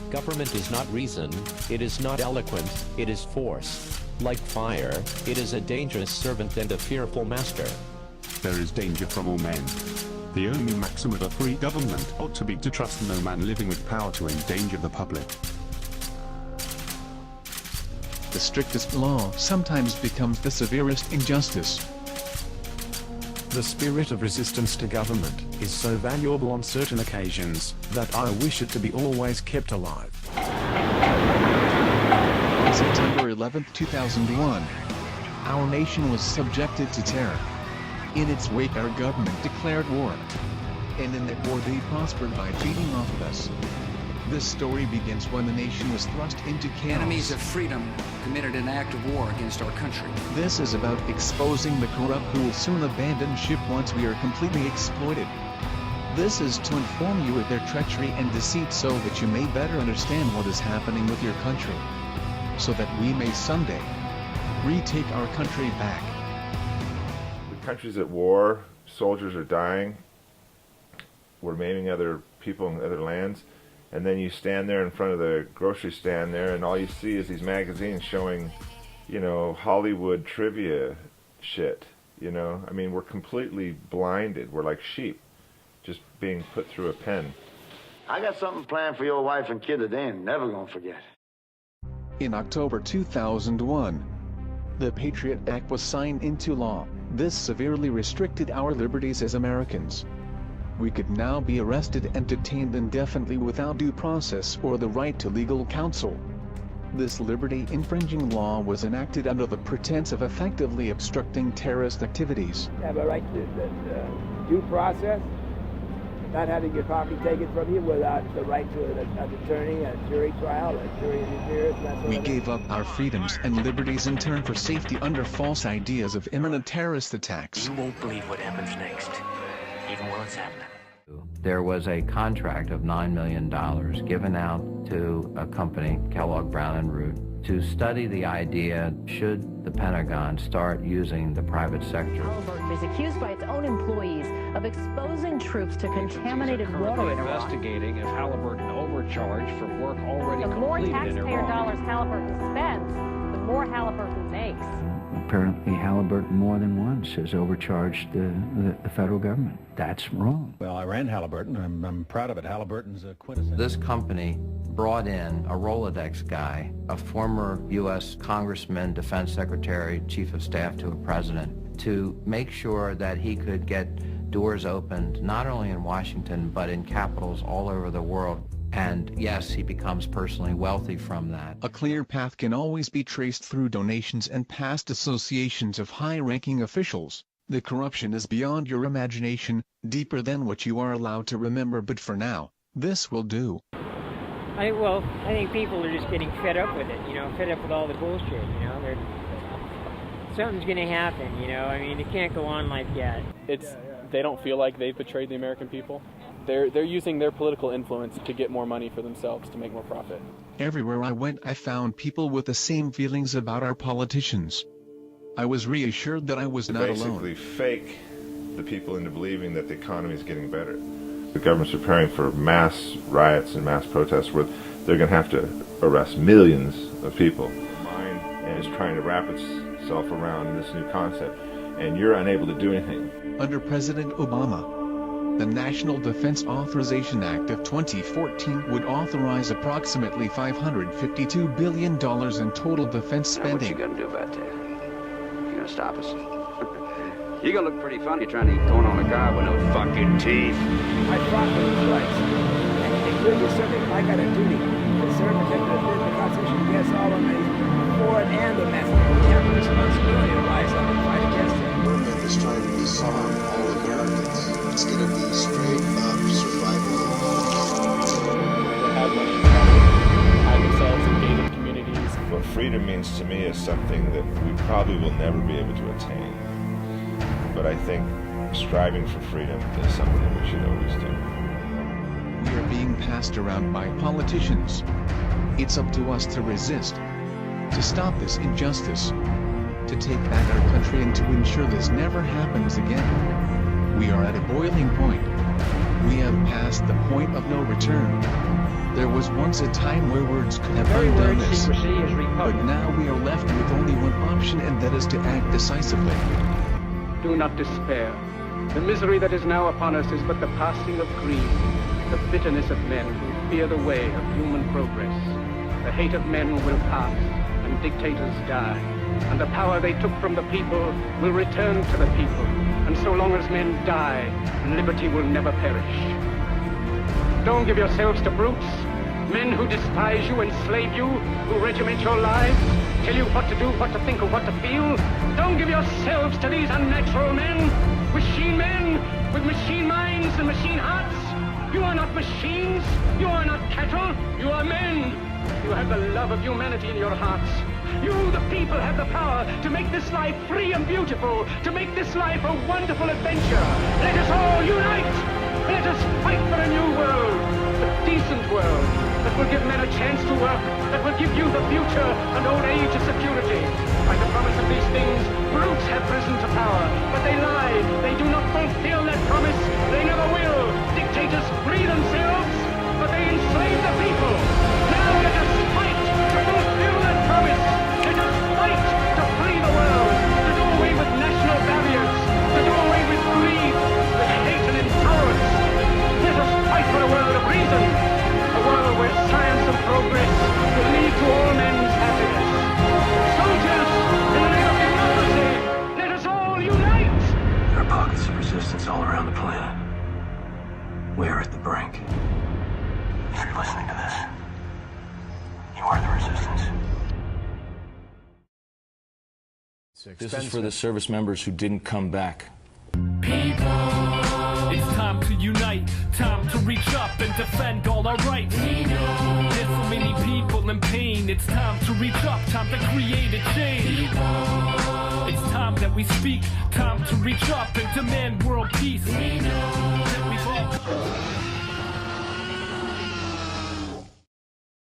Government is not reason, it is not eloquent, it is force. Like fire, it is a dangerous servant and a fearful master. There is danger from all men. The only maxim of a free government ought to be to trust no man living with power to endanger the public. The strictest law sometimes becomes the severest injustice. The spirit of resistance to government is so valuable on certain occasions that I wish it to be always kept alive. On September 11, 2001, our nation was subjected to terror. In its wake, our government declared war. And in that war they prospered by feeding off of us. This story begins when the nation was thrust into chaos. Enemies of freedom committed an act of war against our country. This is about exposing the corrupt who will soon abandon ship once we are completely exploited. This is to inform you of their treachery and deceit so that you may better understand what is happening with your country. So that we may someday retake our country back. The country's at war, soldiers are dying, we're maiming other people in other lands. And then you stand there in front of the grocery stand there and all you see is these magazines showing, you know, Hollywood trivia shit, you know? I mean, we're completely blinded. We're like sheep, just being put through a pen. I got something planned for your wife and kid that they ain't never gonna forget. In October 2001, the Patriot Act was signed into law. This severely restricted our liberties as Americans. We could now be arrested and detained indefinitely without due process or the right to legal counsel. This liberty-infringing law was enacted under the pretense of effectively obstructing terrorist activities. You have a right to due process, not having your property taken from you without the right to an attorney, a jury trial, a jury interference. We gave up our freedoms and liberties in turn for safety under false ideas of imminent terrorist attacks. You won't believe what happens next, even while it's happening. There was a contract of $9 million given out to a company, Kellogg Brown & Root, to study the idea, should the Pentagon start using the private sector. Halliburton is accused by its own employees of exposing troops to contaminated water in Iraq. Investigating if Halliburton overcharged for work already completed in Iraq. The more taxpayer dollars Halliburton spends, the more Halliburton makes. Apparently Halliburton more than once has overcharged the federal government. That's wrong. Well, I ran Halliburton. I'm proud of it. Halliburton's a quintessential. This company brought in a Rolodex guy, a former U.S. congressman, defense secretary, chief of staff to a president, to make sure that he could get doors opened not only in Washington but in capitals all over the world. And yes, he becomes personally wealthy from that. A clear path can always be traced through donations and past associations of high-ranking officials. The corruption is beyond your imagination, deeper than what you are allowed to remember, but for now, this will do. I think people are just getting fed up with it, fed up with all the bullshit, something's gonna happen, I mean, it can't go on like that. They don't feel like they've betrayed the American people. They're using their political influence to get more money for themselves, to make more profit. Everywhere I went, I found people with the same feelings about our politicians. I was reassured that I was not alone. Basically fake the people into believing that the economy is getting better. The government's preparing for mass riots and mass protests where they're going to have to arrest millions of people. And is trying to wrap itself around this new concept, and you're unable to do anything. Under President Obama, the National Defense Authorization Act of 2014 would authorize approximately $552 billion in total defense spending. What you gonna do about that? You gonna stop us? You're gonna look pretty funny trying to eat corn on a cob with no fucking teeth. I fought for these rights. And you're serving, I got a duty to serve and protect the Constitution against all enemies, foreign and domestic. We have a responsibility to rise up and fight against it. The movement is trying to disarm all Americans. It's going to be straight up survival. They have money to hide themselves in gated communities. What freedom means to me is something that we probably will never be able to attain. But I think striving for freedom is something that we should always do. We are being passed around by politicians. It's up to us to resist, to stop this injustice, to take back our country and to ensure this never happens again. We are at a boiling point. We have passed the point of no return. There was once a time where words could have Very undone word this, secrecy is but repugnant. now we are left with only one option, and that is to act decisively. Do not despair. The misery that is now upon us is but the passing of greed, the bitterness of men who fear the way of human progress. The hate of men will pass, and dictators die, and the power they took from the people will return to the people, and so long as men die, liberty will never perish. Don't give yourselves to brutes, men who despise you, enslave you, who regiment your lives, tell you what to do, what to think, or what to feel. Don't give yourselves to these unnatural men with machine minds and machine hearts. You are not machines, you are not cattle, you are men. You have the love of humanity in your hearts. You, the people, have the power to make this life free and beautiful, to make this life a wonderful adventure. Let us all unite. Let us fight for a new world, a decent world, that will give men a chance to work, that will give you the future and old age a security. By the promise of these things, brutes have risen to power, but they lie. They do not fulfill that promise. They never will. Dictators free themselves, but they enslave the people. Now let us fight to fulfill that promise. Let us fight to free the world, to do away with national barriers, to do away with greed, with hate and intolerance. Let us fight for a world of reason, a world where science and progress will lead to all men's happiness. Soldiers, in the name of democracy, let us all unite! There are pockets of resistance all around the planet. We are at the brink. If you're listening to this, you are the resistance. This is for the service members who didn't come back. It's time to unite, time to reach up and defend all our rights. There's so many people in pain. It's time to reach up, time to create a change. It's time that we speak, time to reach up and demand world peace.